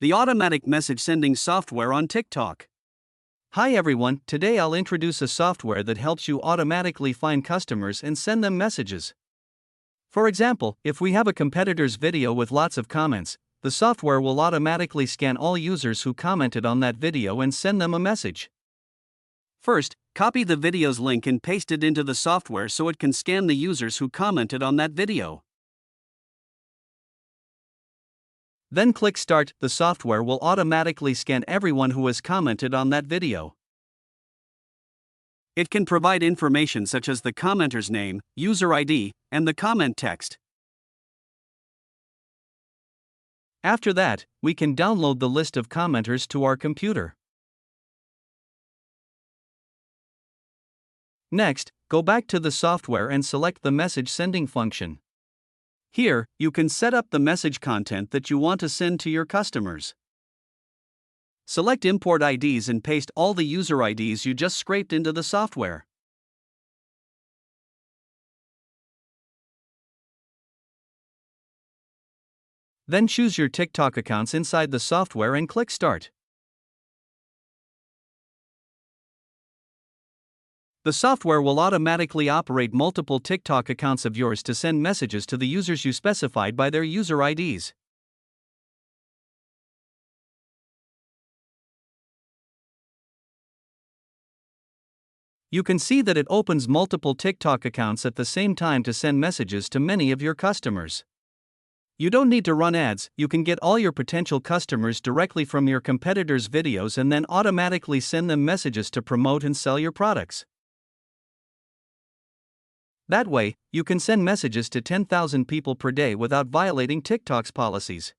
the automatic message sending software on TikTok. Hi everyone, today I'll introduce a software that helps you automatically find customers and send them messages. For example, if we have a competitor's video with lots of comments, the software will automatically scan all users who commented on that video and send them a message. First, copy the video's link and paste it into the software so it can scan the users who commented on that video. Then click Start. The software will automatically scan everyone who has commented on that video. It can provide information such as the commenter's name, user ID, and the comment text. After that, we can download the list of commenters to our computer. Next, go back to the software and select the message sending function. Here, you can set up the message content that you want to send to your customers. Select Import IDs and paste all the user IDs you just scraped into the software. Then choose your TikTok accounts inside the software and click Start. The software will automatically operate multiple TikTok accounts of yours to send messages to the users you specified by their user IDs. You can see that it opens multiple TikTok accounts at the same time to send messages to many of your customers. You don't need to run ads, you can get all your potential customers directly from your competitors' videos and then automatically send them messages to promote and sell your products. That way, you can send messages to 10,000 people per day without violating TikTok's policies.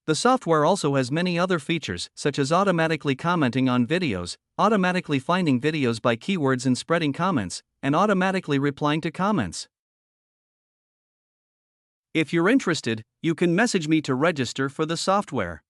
The software also has many other features, such as automatically commenting on videos, automatically finding videos by keywords and spreading comments, and automatically replying to comments. If you're interested, you can message me to register for the software.